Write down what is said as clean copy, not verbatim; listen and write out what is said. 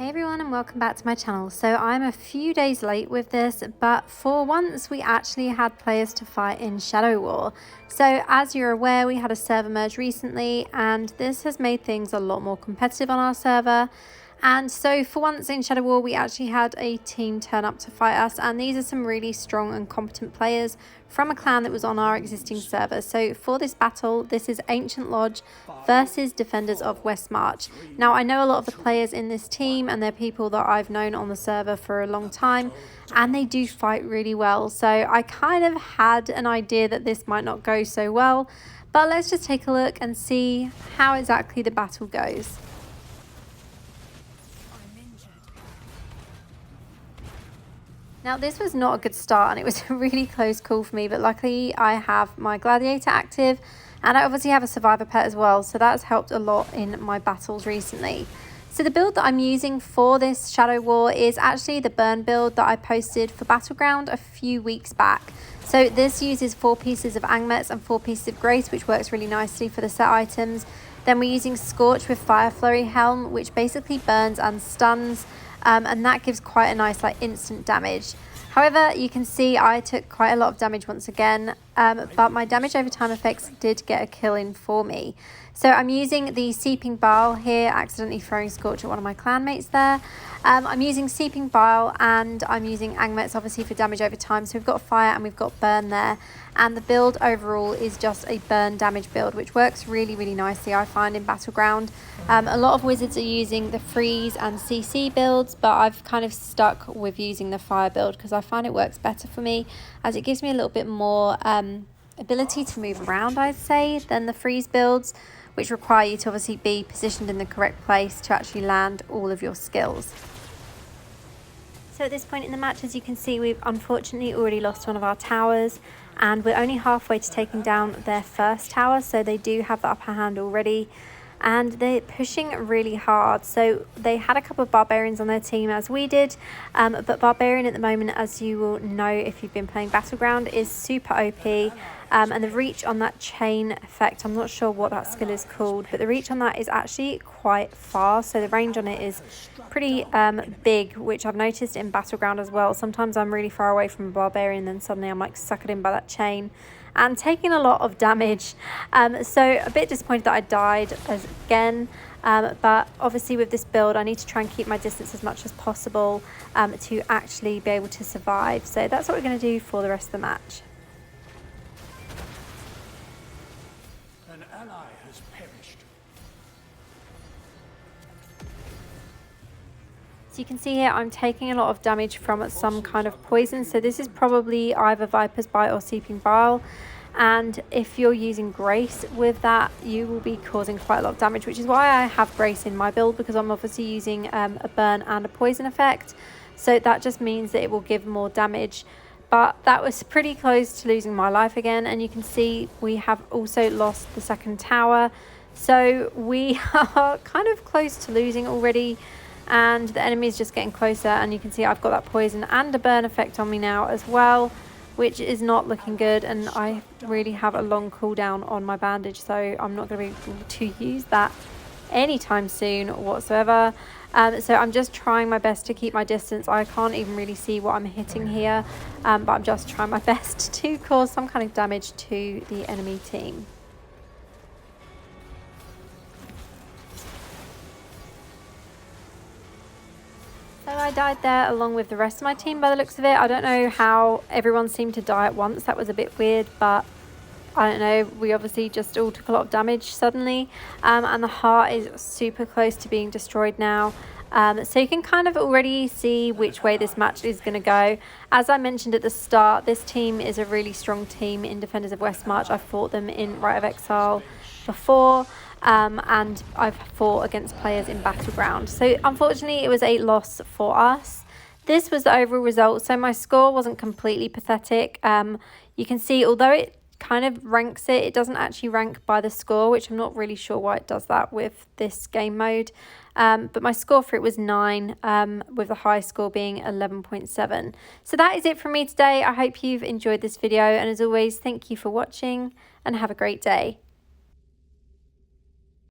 Hey everyone, and welcome back to my channel. So I'm a few days late with this, but for once we actually had players to fight in Shadow War. So as you're aware, we had a server merge recently and this has made things a lot more competitive on our server. And so for once in Shadow War, we actually had a team turn up to fight us, and these are some really strong and competent players from a clan that was on our existing server. So for this battle, this is Ancient Lodge versus Defenders of Westmarch. Now, I know a lot of the players in this team, and they're people that I've known on the server for a long time, and they do fight really well. So I kind of had an idea that this might not go so well, but let's just take a look and see how exactly the battle goes. Now this was not a good start and it was a really close call for me, but luckily I have my gladiator active and I obviously have a survivor pet as well, so that's helped a lot in my battles recently. So the build that I'm using for this Shadow War is actually the burn build that I posted for Battleground a few weeks back. So this uses 4 pieces of Angmets and 4 pieces of Grace, which works really nicely for the set items. Then we're using Scorch with Fire Flurry Helm, which basically burns and stuns. And that gives quite a nice instant damage. However, you can see I took quite a lot of damage once again, but my damage over time effects did get a kill in for me. So I'm using the Seeping Bile here, accidentally throwing Scorch at one of my clanmates there. I'm using Seeping Bile and I'm using Angmets obviously for damage over time. So we've got fire and we've got burn there. And the build overall is just a burn damage build, which works really, really nicely, I find, in Battleground. A lot of wizards are using the freeze and CC builds, but I've kind of stuck with using the fire build because I find it works better for me, as it gives me a little bit more ability to move around, I'd say, than the freeze builds, which require you to obviously be positioned in the correct place to actually land all of your skills. So at this point in the match, as you can see, we've unfortunately already lost one of our towers and we're only halfway to taking down their first tower, so they do have the upper hand already and they're pushing really hard. So they had a couple of barbarians on their team, as we did, but barbarian at the moment, as you will know if you've been playing Battleground, is super OP. And the reach on that chain effect, I'm not sure what that skill is called, but the reach on that is actually quite far. So the range on it is pretty big, which I've noticed in Battleground as well. Sometimes I'm really far away from a barbarian, then suddenly I'm suckered in by that chain and taking a lot of damage. So a bit disappointed that I died again. But obviously with this build, I need to try and keep my distance as much as possible to actually be able to survive. So that's what we're going to do for the rest of the match. An ally has perished. So you can see here I'm taking a lot of damage from some kind of poison. So this is probably either Viper's Bite or Seeping Bile. And if you're using Grace with that, you will be causing quite a lot of damage, which is why I have Grace in my build, because I'm obviously using a burn and a poison effect. So that just means that it will give more damage. But that was pretty close to losing my life again. And you can see we have also lost the second tower. So we are kind of close to losing already. And the enemy is just getting closer. And you can see I've got that poison and a burn effect on me now as well, which is not looking good. And I really have a long cooldown on my bandage. So I'm not going to be able to use that anytime soon whatsoever. So I'm just trying my best to keep my distance. I can't even really see what I'm hitting here, but I'm just trying my best to cause some kind of damage to the enemy team. So I died there along with the rest of my team by the looks of it. I don't know how everyone seemed to die at once. That was a bit weird, but I don't know, we obviously just all took a lot of damage suddenly, and the heart is super close to being destroyed now. So you can kind of already see which way this match is going to go. As I mentioned at the start, this team is a really strong team in Defenders of Westmarch. I've fought them in Rite of Exile before, and I've fought against players in Battleground. So unfortunately it was a loss for us. This was the overall result, so my score wasn't completely pathetic. You can see, although it kind of ranks it, it doesn't actually rank by the score, which I'm not really sure why it does that with this game mode. But my score for it was 9, with the high score being 11.7. So that is it from me today. I hope you've enjoyed this video, and as always, thank you for watching and have a great day.